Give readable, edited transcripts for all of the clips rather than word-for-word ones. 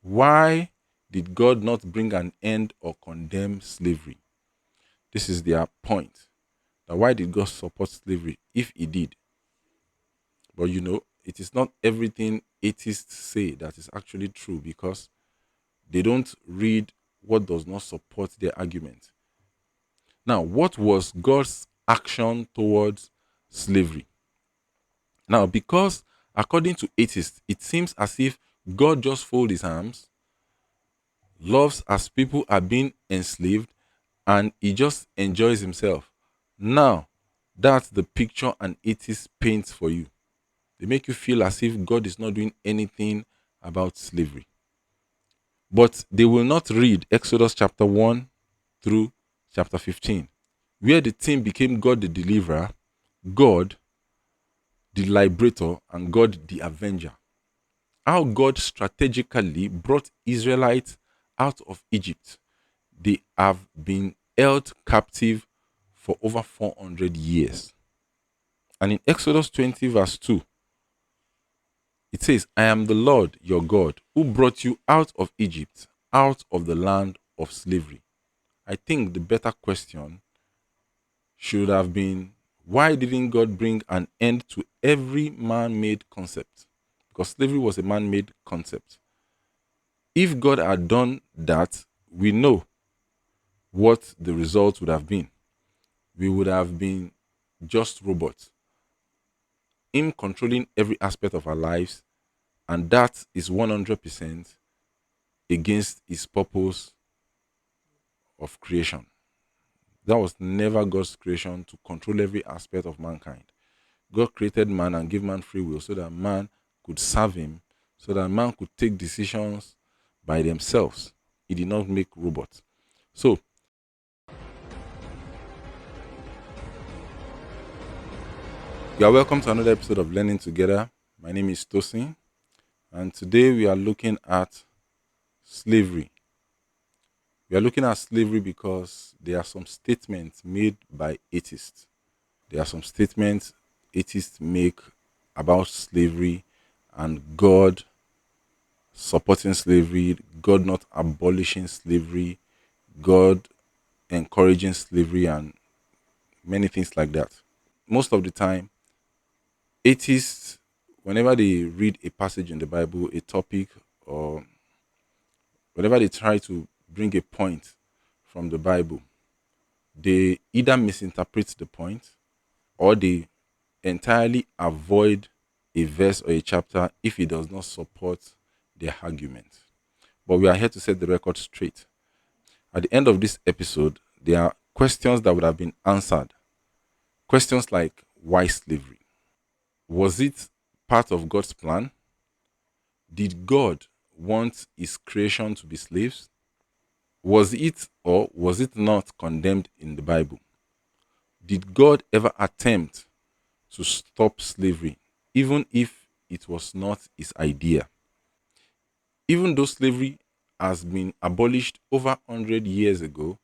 Why did God not bring an end or condemn slavery? This is their point. Now, why did God support slavery if He did? But it is not everything atheists say that is actually true, because they don't read what does not support their argument. Now, what was God's action towards slavery? Now, because according to atheists, it seems as if God just folds his arms, loves as people are being enslaved, and he just enjoys himself. Now, that's the picture an atheist paints for you. They make you feel as if God is not doing anything about slavery. But they will not read Exodus chapter 1 through chapter 15, where the thing became God the deliverer, God the liberator, and God the avenger. How God strategically brought Israelites out of Egypt. They have been held captive for over 400 years. And in Exodus 20, verse 2, it says, I am the Lord your God who brought you out of Egypt, out of the land of slavery. I think the better question should have been, why didn't God bring an end to every man-made concept? Because slavery was a man-made concept. If God had done that, we know what the result would have been. We would have been just robots, Him controlling every aspect of our lives, and that is 100% against His purpose of creation. That was never God's creation, to control every aspect of mankind. God created man and gave man free will so that man could serve Him, so that man could take decisions by themselves. He did not make robots. So, you are welcome to another episode of Learning Together. My name is Tosin, and today we are looking at slavery. We are looking at slavery because there are some statements made by atheists. There are some statements atheists make about slavery and God supporting slavery, God not abolishing slavery, God encouraging slavery, and many things like that. Most of the time, atheists, whenever they read a passage in the Bible, a topic, or whenever they try to bring a point from the Bible, they either misinterpret the point, or they entirely avoid a verse or a chapter if it does not support their argument. But we are here to set the record straight. At the end of this episode, there are questions that would have been answered. Questions like, why slavery? Was it part of God's plan? Did God want his creation to be slaves? Was it or was it not condemned in the Bible? Did God ever attempt to stop slavery, even if it was not his idea? Even though slavery has been abolished over 100 years ago,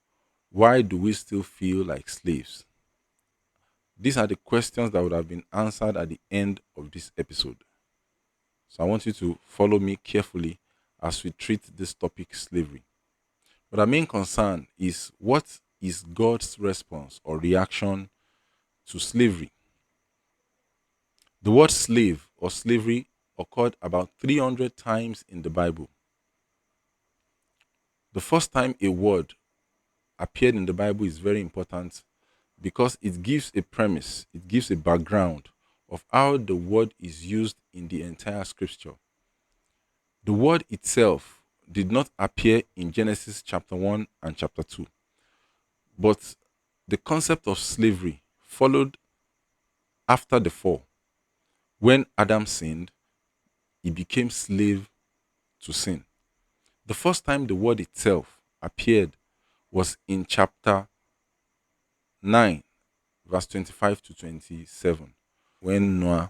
why do we still feel like slaves? These are the questions that would have been answered at the end of this episode. So I want you to follow me carefully as we treat this topic, slavery. But our main concern is, what is God's response or reaction to slavery? The word slave or slavery occurred about 300 times in the Bible. The first time a word appeared in the Bible is very important, because it gives a premise, it gives a background of how the word is used in the entire scripture. The word itself did not appear in Genesis chapter 1 and chapter 2, but the concept of slavery followed after the fall. When Adam sinned, he became slave to sin. The first time the word itself appeared was in chapter 9, verse 25 to 27, when Noah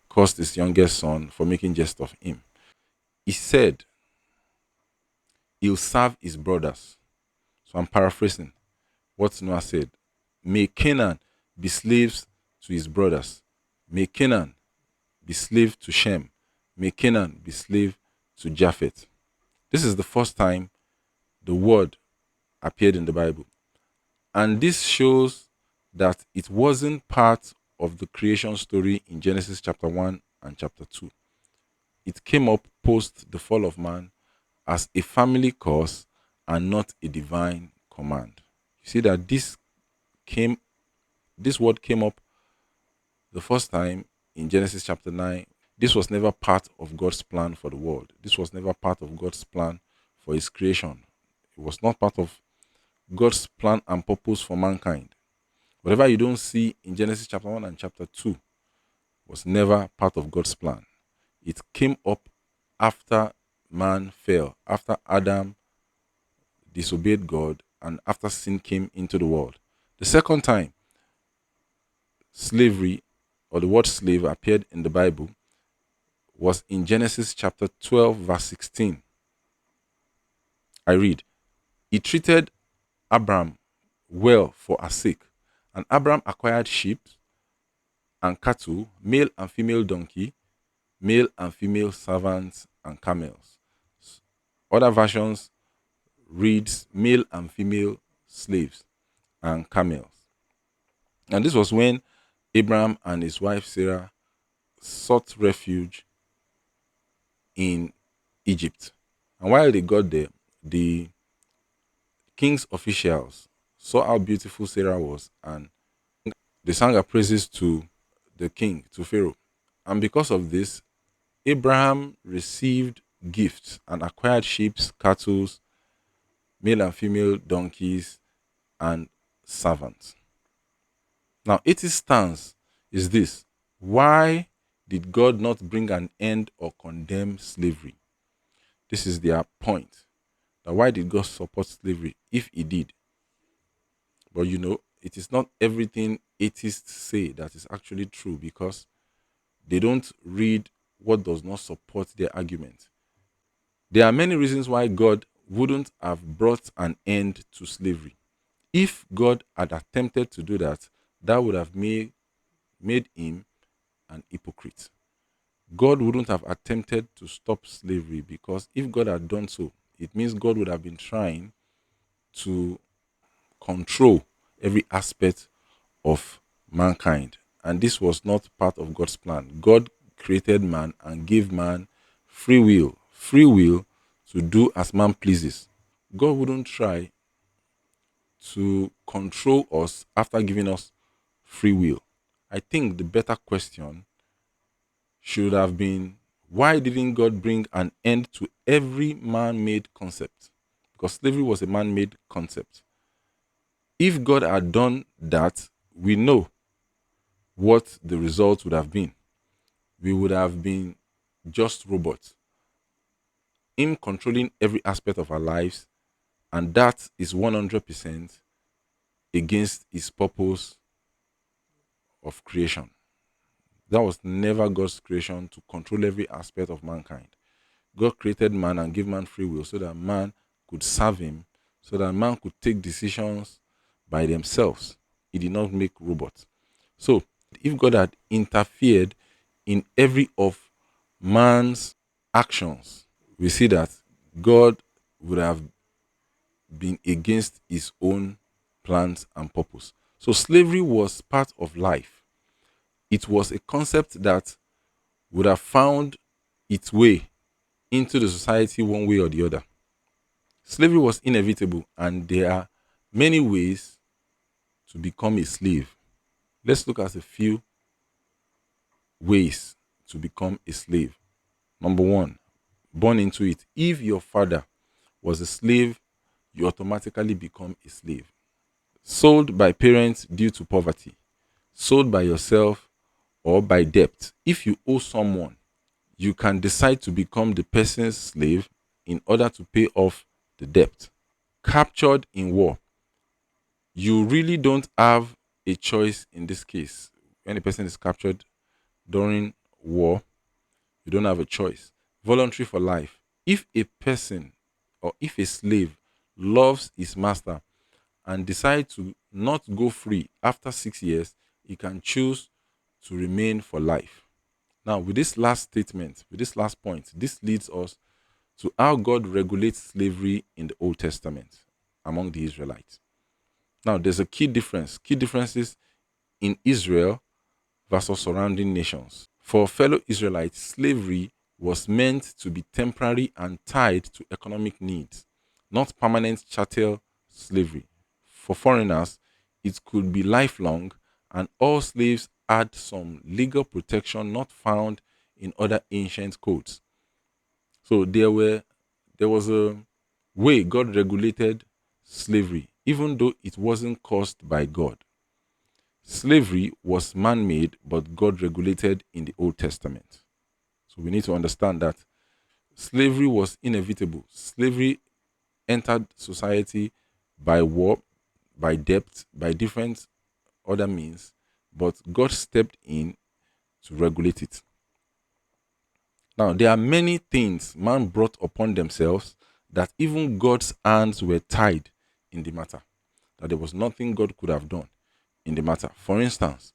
cursed his youngest son for making jest of him. He said he'll serve his brothers. So I'm paraphrasing what Noah said. May Canaan be slaves to his brothers. May Canaan be slave to Shem. May Canaan be slave to Japheth. This is the first time the word appeared in the Bible. And this shows that it wasn't part of the creation story in Genesis chapter 1 and chapter 2. It came up post the fall of man as a family cause and not a divine command. You see that came this word came up the first time in Genesis chapter 9. This was never part of God's plan for the world. This was never part of God's plan for his creation. It was not part of God's plan and purpose for mankind. Whatever you don't see in Genesis chapter 1 and chapter 2 was never part of God's plan. It came up after man fell, after Adam disobeyed God, and after sin came into the world. The second time slavery or the word slave appeared in the Bible was in Genesis chapter 12, verse 16. I read, he treated Abram well for her sake, and Abram acquired sheep and cattle, male and female donkey, male and female servants, and camels. Other versions reads male and female slaves and camels. And this was when Abraham and his wife Sarah sought refuge in Egypt. And while they got there, the king's officials saw how beautiful Sarah was, and they sang her praises to the king, to Pharaoh. And because of this, Abraham received gifts and acquired sheep, cattle, male and female donkeys, and servants. Now, its stance is this: why did God not bring an end or condemn slavery? This is their point. That why did God support slavery if he did? But it is not everything atheists say that is actually true, because they don't read what does not support their argument. There are many reasons why God wouldn't have brought an end to slavery. If God had attempted to do that, that would have made him an hypocrite. God wouldn't have attempted to stop slavery, because if God had done so, it means God would have been trying to control every aspect of mankind. And this was not part of God's plan. God created man and gave man free will to do as man pleases. God wouldn't try to control us after giving us free will. I think the better question should have been, why didn't God bring an end to every man made concept? Because slavery was a man made concept. If God had done that, we know what the result would have been. We would have been just robots, Him controlling every aspect of our lives, and that is 100% against His purpose of creation. That was never God's creation, to control every aspect of mankind. God created man and gave man free will so that man could serve him, so that man could take decisions by themselves. He did not make robots. So, if God had interfered in every of man's actions, we see that God would have been against his own plans and purpose. So, slavery was part of life. It was a concept that would have found its way into the society one way or the other. Slavery was inevitable, and there are many ways to become a slave. Let's look at a few ways to become a slave. Number one, born into it. If your father was a slave, you automatically become a slave. Sold by parents due to poverty, sold by yourself, or by debt. If you owe someone, you can decide to become the person's slave in order to pay off the debt. Captured in war. You really don't have a choice in this case. When a person is captured during war, you don't have a choice. Voluntary for life. If a person or if a slave loves his master and decides to not go free after 6 years, he can choose to remain for life. Now, with this last statement, with this last point, this leads us to how God regulates slavery in the Old Testament among the Israelites. Now, there's a key difference. Key differences in Israel versus surrounding nations. For fellow Israelites, slavery was meant to be temporary and tied to economic needs, not permanent chattel slavery. For foreigners, it could be lifelong, and all slaves had some legal protection not found in other ancient codes. So there was a way God regulated slavery, even though it wasn't caused by God. Slavery was man made, but God regulated in the Old Testament. So we need to understand that slavery was inevitable. Slavery entered society by war, by debt, by different other means, but God stepped in to regulate it. Now, there are many things man brought upon themselves that even God's hands were tied in the matter, that there was nothing God could have done in the matter. For instance,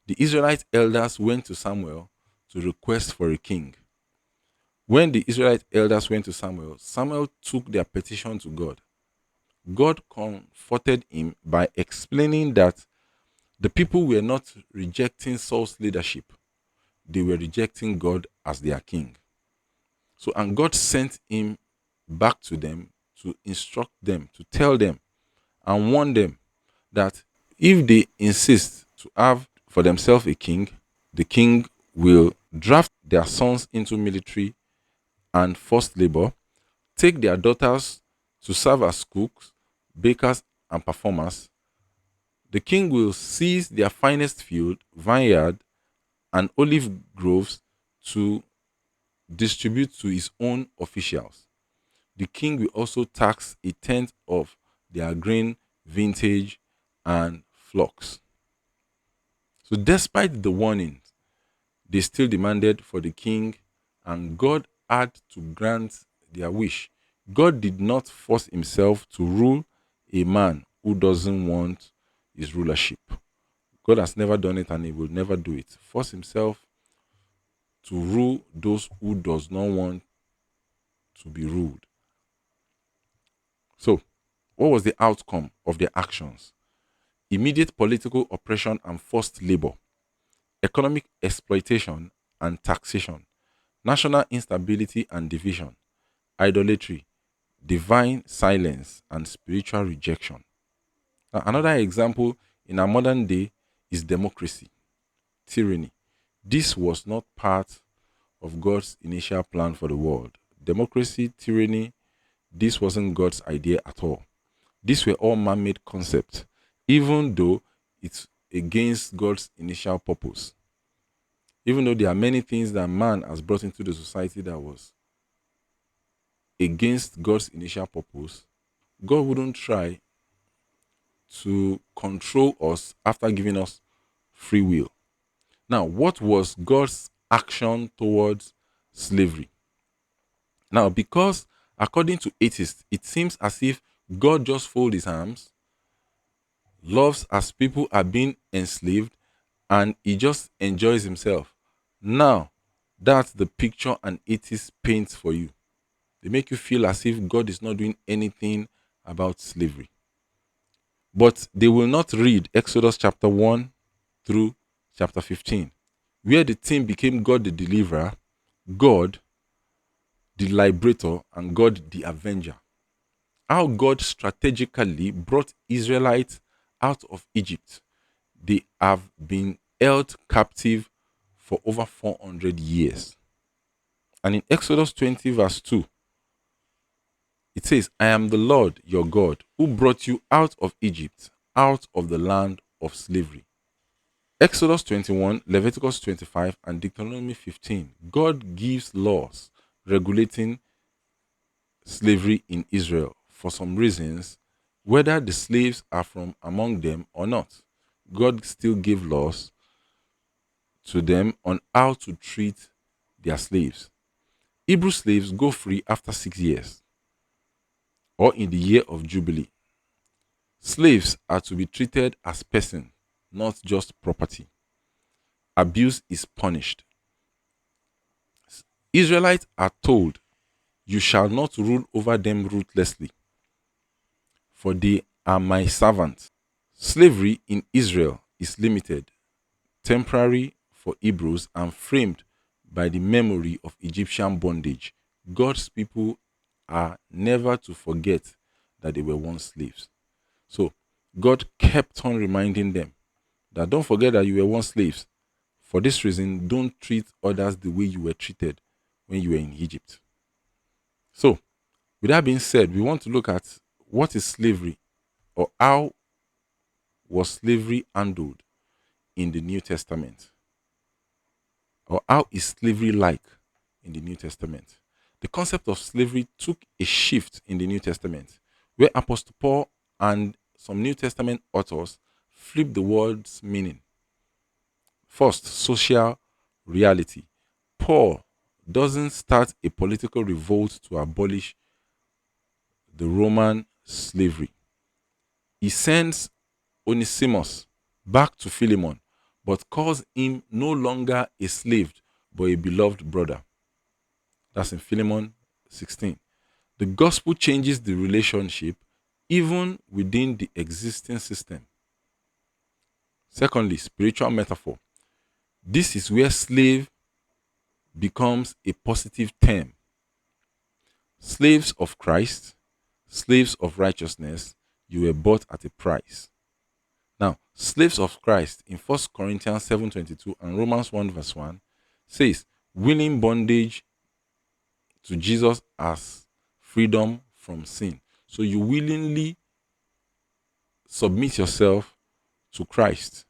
the Israelite elders went to Samuel to request for a king. When the Israelite elders went to Samuel, Samuel took their petition to God. God comforted him by explaining that the people were not rejecting Saul's leadership, they were rejecting God as their king. So, and God sent him back to them to instruct them, to tell them and warn them that if they insist to have for themselves a king, the king will draft their sons into military and forced labor, take their daughters to serve as cooks, bakers, and performers. The king will seize their finest field, vineyard, and olive groves to distribute to his own officials. The king will also tax a tenth of their grain, vintage, and flocks. So, despite the warnings, they still demanded for the king, and God had to grant their wish. God did not force himself to rule a man who doesn't want his rulership. God has never done it and he will never do it. Force himself to rule those who does not want to be ruled. So, what was the outcome of their actions? Immediate political oppression and forced labor, economic exploitation and taxation, national instability and division, idolatry, divine silence, and spiritual rejection. Now, another example in our modern day is democracy, tyranny. This was not part of God's initial plan for the world. Democracy, tyranny, this wasn't God's idea at all. These were all man made concepts, even though it's against God's initial purpose. Even though there are many things that man has brought into the society that was against God's initial purpose, God wouldn't try to control us after giving us free will. Now, what was God's action towards slavery? Now, because according to atheists, it seems as if God just folds his arms, loves as people are being enslaved, and he just enjoys himself. Now, that's the picture an atheist paints for you. They make you feel as if God is not doing anything about slavery. But they will not read Exodus chapter 1 through chapter 15, where the team became God the deliverer, God the liberator, and God the avenger. How God strategically brought Israelites out of Egypt. They have been held captive for over 400 years. And in Exodus 20, verse 2, it says, I am the Lord your God who brought you out of Egypt, out of the land of slavery. Exodus 21, Leviticus 25, and Deuteronomy 15, God gives laws regulating slavery in Israel for some reasons, whether the slaves are from among them or not. God still gave laws to them on how to treat their slaves. Hebrew slaves go free after 6 years or in the year of Jubilee. Slaves are to be treated as persons, not just property. Abuse is punished. Israelites are told, You shall not rule over them ruthlessly, for they are my servants. Slavery in Israel is limited, temporary for Hebrews, and framed by the memory of Egyptian bondage. God's people are never to forget that they were once slaves. So God kept on reminding them that don't forget that you were once slaves. For this reason, don't treat others the way you were treated when you were in Egypt. So, with that being said, we want to look at what is slavery, or how was slavery handled in the New Testament, or how is slavery like in the New Testament. The concept of slavery took a shift in the New Testament, where Apostle Paul and some New Testament authors flipped the word's meaning. First, social reality. Paul doesn't start a political revolt to abolish the Roman slavery. He sends Onesimus back to Philemon, but calls him no longer a slave, but a beloved brother. That's in Philemon 16. The gospel changes the relationship even within the existing system. Secondly, spiritual metaphor. This is where slave becomes a positive term. Slaves of Christ, slaves of righteousness, you were bought at a price. Now, slaves of Christ in 1 Corinthians 7:22 and Romans 1 verse 1 says, willing bondage to Jesus as freedom from sin. So you willingly submit yourself to Christ.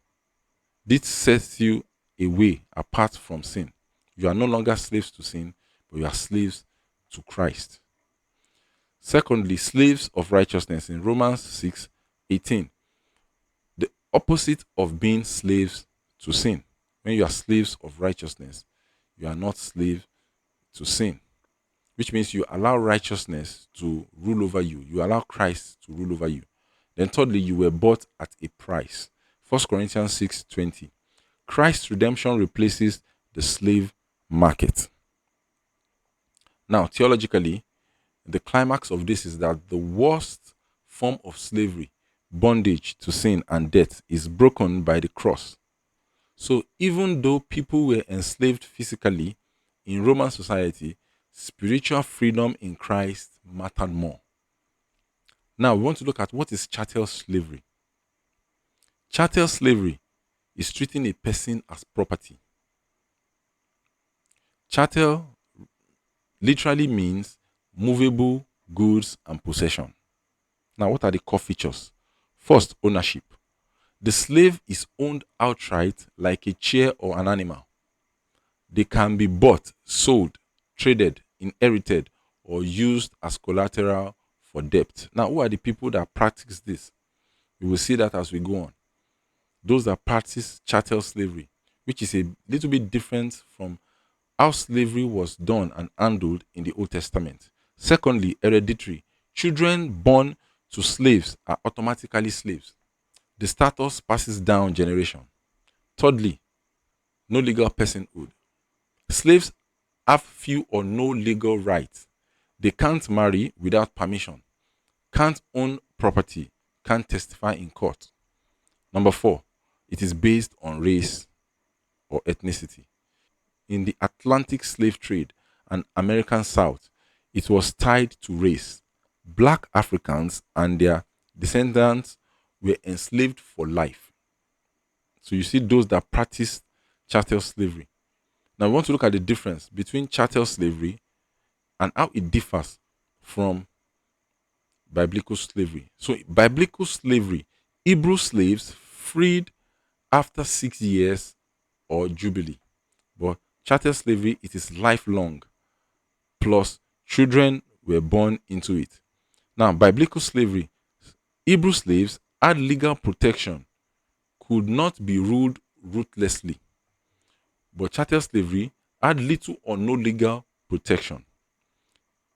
This sets you away apart from sin. You are no longer slaves to sin, but you are slaves to Christ. Secondly, slaves of righteousness in Romans 6:18. The opposite of being slaves to sin. When you are slaves of righteousness, you are not slaves to sin, which means you allow righteousness to rule over you. You allow Christ to rule over you. Then thirdly, you were bought at a price. 1 Corinthians 6:20. Christ's redemption replaces the slave market. Now, theologically, the climax of this is that the worst form of slavery, bondage to sin and death, is broken by the cross. So even though people were enslaved physically in Roman society, spiritual freedom in Christ mattered more. Now we want to look at what is chattel slavery. Chattel slavery is treating a person as property. Chattel literally means movable goods and possession. Now, what are the core features? First, ownership. The slave is owned outright like a chair or an animal. They can be bought, sold, traded, inherited, or used as collateral for debt. Now, who are the people that practice this? We will see that as we go on. Those that practice chattel slavery, which is a little bit different from how slavery was done and handled in the Old Testament. Secondly, hereditary. Children born to slaves are automatically slaves. The status passes down generation. Thirdly, no legal personhood. Slaves have few or no legal rights. They can't marry without permission, can't own property, can't testify in court. Number four, it is based on race or ethnicity. In the Atlantic slave trade and American South, it was tied to race. Black Africans and their descendants were enslaved for life. So you see those that practiced chattel slavery. Now we want to look at the difference between chattel slavery and how it differs from biblical slavery. So biblical slavery, Hebrew slaves freed after 6 years or jubilee. But chattel slavery, it is lifelong. Plus, children were born into it. Now, biblical slavery, Hebrew slaves had legal protection, could not be ruled ruthlessly. But chattel slavery had little or no legal protection.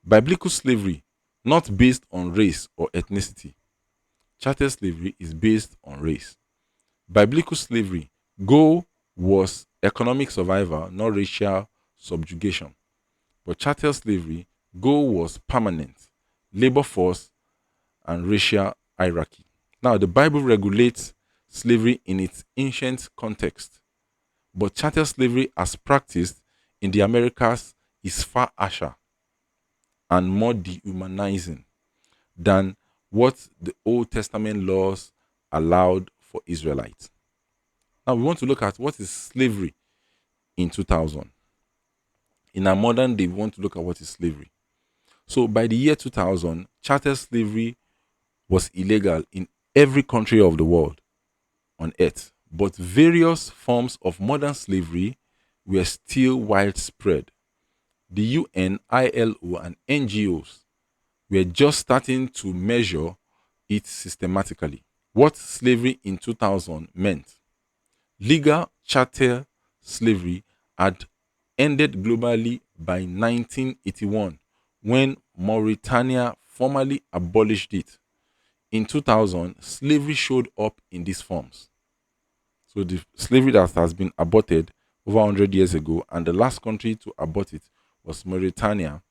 Biblical slavery, not based on race or ethnicity. Chattel slavery is based on race. Biblical slavery, goal was economic survival, not racial subjugation. But chattel slavery, Goal was permanent, labor force, and racial hierarchy. Now, the Bible regulates slavery in its ancient context, but chattel slavery as practiced in the Americas is far harsher and more dehumanizing than what the Old Testament laws allowed for Israelites. Now, we want to look at what is slavery in 2000. In our modern day, we want to look at what is slavery. So, by the year 2000, chattel slavery was illegal in every country of the world on earth, but various forms of modern slavery were still widespread. The UN, ILO, and NGOs were just starting to measure it systematically. What slavery in 2000 meant: legal chattel slavery had ended globally by 1981 when Mauritania formally abolished it. In 2000, slavery showed up in these forms. So the slavery that has been aborted over 100 years ago, and the last country to abort it was Mauritania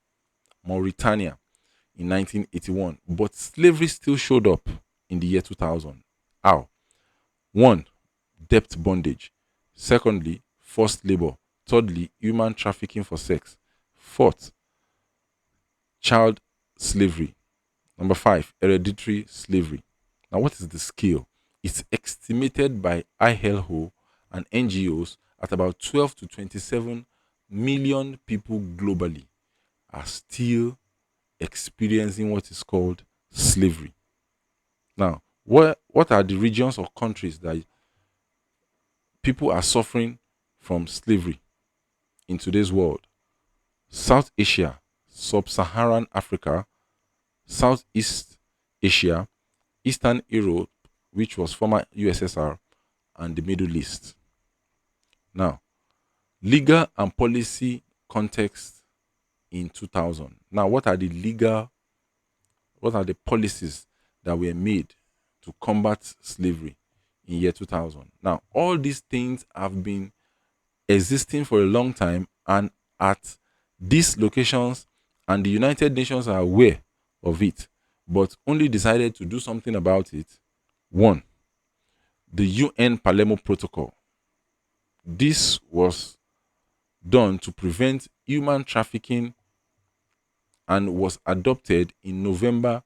in 1981. But slavery still showed up in the year 2000. How? One, debt bondage. Secondly, forced labor. Thirdly, human trafficking for sex. Fourth, child slavery. Number five, hereditary slavery. Now, what is the scale? It's estimated by ILO and NGOs at about 12 to 27 million people globally are still experiencing what is called slavery. Now, what are the regions or countries that people are suffering from slavery in today's world? South Asia, Sub Saharan Africa, Southeast Asia, Eastern Europe, which was former USSR, and the Middle East. Now, legal and policy context in 2000. Now, what are the policies that were made to combat slavery in year 2000? Now, all these things have been existing for a long time, and at these locations, and the United Nations are aware of it, but only decided to do something about it. One, the UN Palermo Protocol. This was done to prevent human trafficking and was adopted in November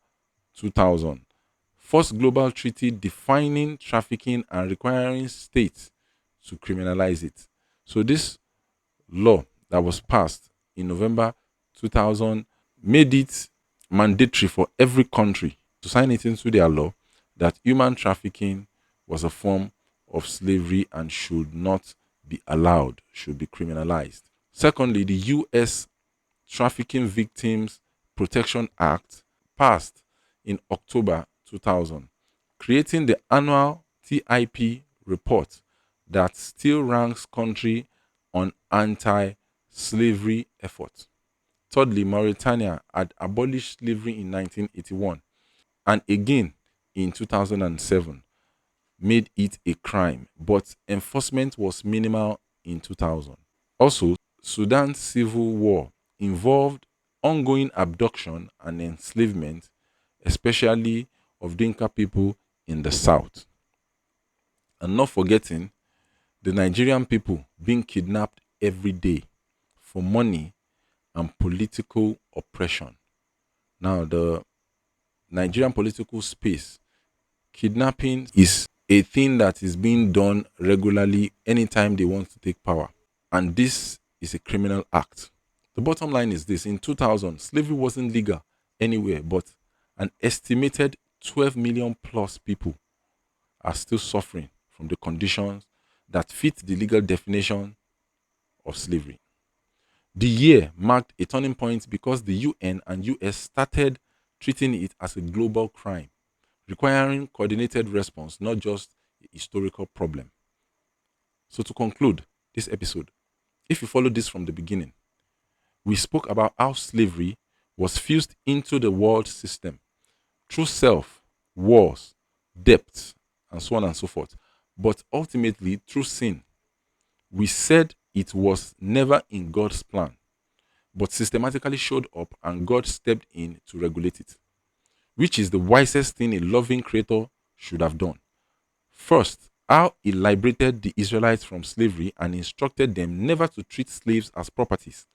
2000. First global treaty defining trafficking and requiring states to criminalize it. So this law that was passed in November 2000 made it mandatory for every country to sign it into their law that human trafficking was a form of slavery and should not be allowed, should be criminalized. Secondly, the US Trafficking Victims Protection Act passed in October 2000, creating the annual TIP report that still ranks country on anti-slavery efforts. Thirdly, Mauritania had abolished slavery in 1981 and again in 2007 made it a crime, but enforcement was minimal in 2000. Also, Sudan's civil war involved ongoing abduction and enslavement, especially of Dinka people in the south. And not forgetting the Nigerian people being kidnapped every day for money and political oppression. Now, the Nigerian political space, kidnapping is a thing that is being done regularly anytime they want to take power. And this is a criminal act. The bottom line is this: in 2000, slavery wasn't legal anywhere, but an estimated 12 million plus people are still suffering from the conditions that fit the legal definition of slavery. The year marked a turning point because the UN and US started treating it as a global crime, requiring coordinated response, not just a historical problem. So, to conclude this episode, if you follow this from the beginning, we spoke about how slavery was fused into the world system through self, wars, debt, and so on and so forth, but ultimately through sin. We said it was never in God's plan. but systematically showed up and God stepped in to regulate it, which is the wisest thing a loving creator should have done. First, how he liberated the Israelites from slavery and instructed them never to treat slaves as properties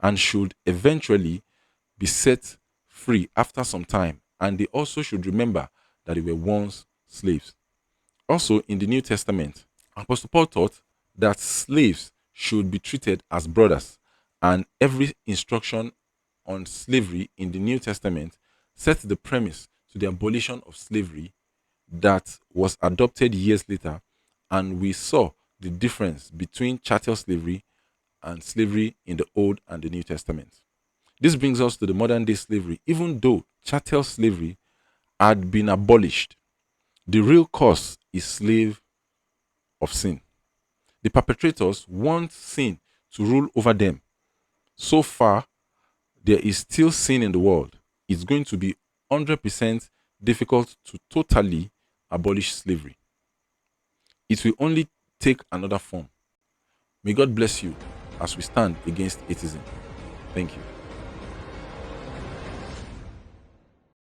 and should eventually be set free after some time. And they also should remember that they were once slaves. Also, in the New Testament, Apostle Paul taught that slaves should be treated as brothers, and every instruction on slavery in the New Testament sets the premise to the abolition of slavery that was adopted years later, and we saw the difference between chattel slavery and slavery in the Old and the New Testament. This brings us to the modern day slavery. Even though chattel slavery had been abolished, the real cause is slave of sin. The perpetrators want sin to rule over them. So far, there is still sin in the world. It's going to be 100% difficult to totally abolish slavery. It will only take another form. May God bless you as we stand against atheism. Thank you.